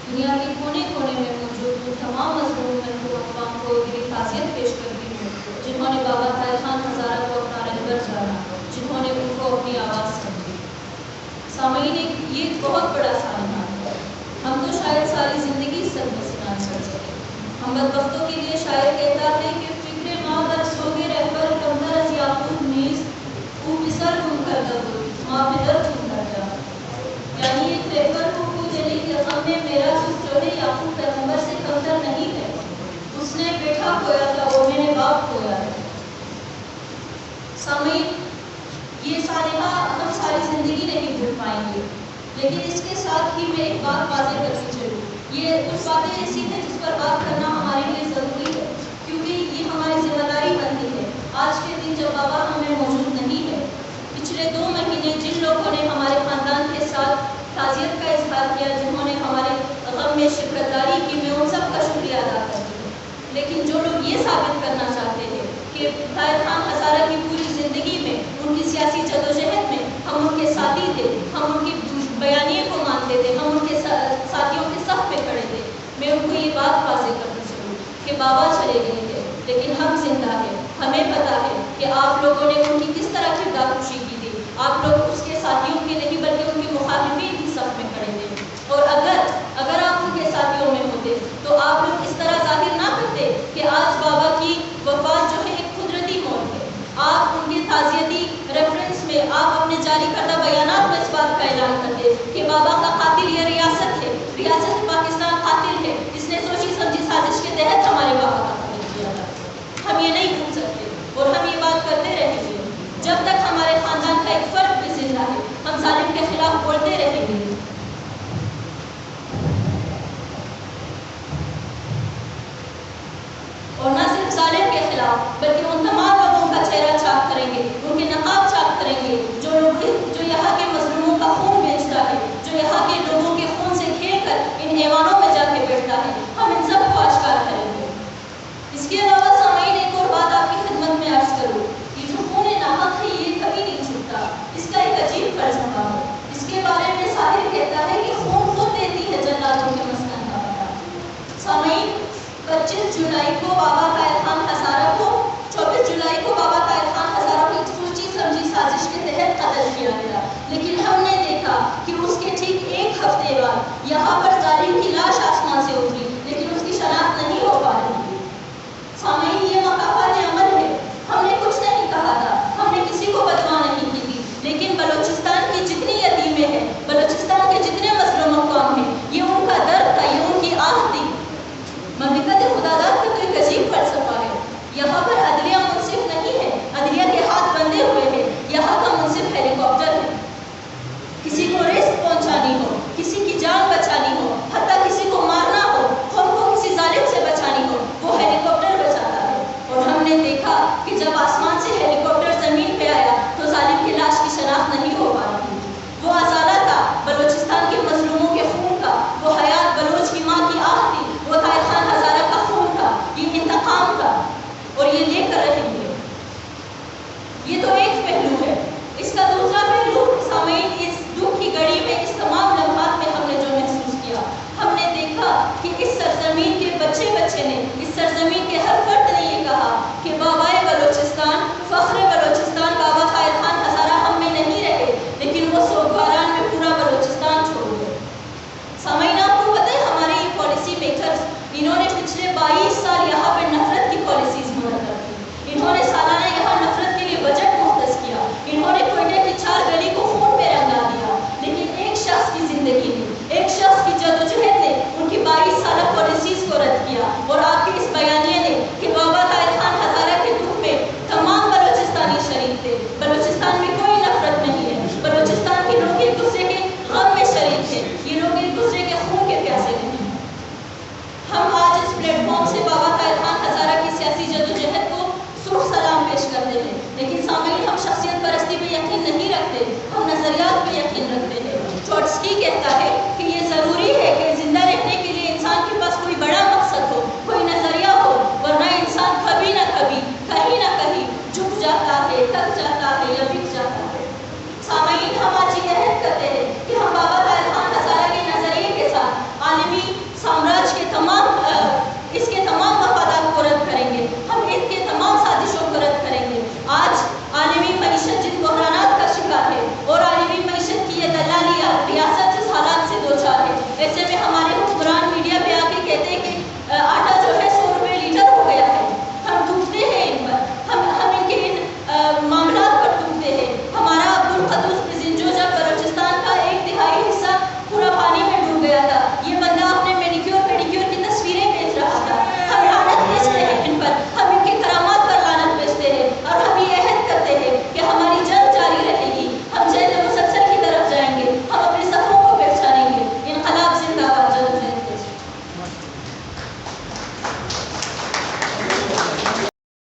دنیا کے کونے کونے میں موجود تمام مظلوم اقوام کو میری تعزیت پیش کرتی ہوں جنہوں نے بابا طاہر خان ہزارہ کو اپنا رہبر جانا، جنہوں نے ان کو اپنی آواز سمجھی۔ سامعین، یہ بہت بڑا سامنا ہے، ہم تو شاید ساری زندگی سر میں سنان کر سکیں۔ ہم بدبختوں کے لیے شاعر کہتا ہے کہ فکر ماں در سوگے رہبر کمتر از یاقوت نیست او پسر گم کردہ بود ماں پدر چون کر جا، یعنی ایک رہبر کو دلی کے غم میں میرا دکھ جو ہے یعقوب پیغمبر سے کمتر نہیں ہے، اس نے بیٹا کھویا تھا، وہ میں نے باپ کھویا ہے۔ سامعین، یہ سانحہ ہم ساری زندگی نہیں بھول پائیں گے، لیکن اس کے ساتھ ہی میں ایک بات واضح کرتی چلوں، یہ کچھ باتیں ایسی ہیں جس پر بات کرنا ہمارے لیے ضروری ہے، کیونکہ یہ ہماری ذمہ داری بنتی ہے۔ آج کے دن جب بابا ہمیں موجود نہیں ہے، پچھلے 2 مہینے جن لوگوں نے ہمارے خاندان کے ساتھ تعزیت کا اظہار کیا، جنہوں نے ہمارے غم میں شرکت داری کی، میں ان سب کا شکریہ ادا کرتی ہوں۔ لیکن جو لوگ یہ ثابت کرنا چاہتے ہیں کہ طاہر خان ہزارہ کی پوری زندگی میں، ان کی سیاسی جدوجہد میں ہم ان کے ساتھی تھے، ہم ان کی بیانیے کو مانتے تھے، ہم ان کے ساتھیوں کے صف پہ کھڑے تھے، میں ان کو یہ بات واضح کرتی چلوں کہ بابا چلے گئے تھے لیکن ہم زندہ ہیں۔ ہمیں پتا ہے کہ آپ لوگوں نے ان کی کس طرح کردار کشی کی تھی، آپ لوگ اس کے ساتھیوں کے نہیں بلکہ ان کے مخالفین کی صف میں کھڑے تھے، اور اگر آپ ان کے ساتھیوں میں ہوتے تو آپ لوگ اس طرح ظاہر نہ کرتے کہ آج بابا کی وفات جو ہے ایک قدرتی موت ہے۔ آپ ان کے تعزیتی ریفرنس میں آپ اپنے جاری کردہ بیانات میں اس بات کا اعلان کرتے کہ بابا کا قاتل یہ ریاست ہے، ریاست پاکستان قاتل ہے، اس نے سوچی سمجھی سازش کے تحت ہمارے بابا کا قتل کیا تھا۔ ہم یہ نہیں بھول سکتے اور ہم یہ بات کرتے رہیں گے جب تک ہمارے خاندان کا ایک فرد بھی زندہ ہے، ہم ظالم کے خلاف بولتے رہیں گے۔ اور نہ صرف ظالم کے خلاف بلکہ ان تمام لوگوں کا چہرہ چاک کریں گے، ان کے نقاب چاک کریں گے جو یہاں کے مظلوموں کا خون بیچتا ہے، جو یہاں کے لوگوں کے خون سے کھیل کر ان ایوانوں میں جا کے بیٹھتا ہے، ہم ان سب کو آشکار کریں گے۔ اس کے علاوہ سامعین، ایک اور بات آپ کی خدمت میں عرض کروں، یہ جو خون ناحق ہے یہ کبھی نہیں چھوٹتا، اس کا ایک عجیب فلسفہ ہے۔ اس کے بارے میں شاعر کہتا ہے کہ خون خود دیتی ہے جلادوں کے مسکن کا پتہ۔ سامعین، 25 جولائی کو بابا طاہر خان ہزارہ کو 24 جولائی کو بابا طاہر خان ہزارہ کو ایک سوچی سمجھی سازش کے تحت قتل کیا گیا، لیکن ہم نے دیکھا کہ اس کے ٹھیک 1 ہفتے بعد یہاں پر ظالم کی لاش آسمان سے اتری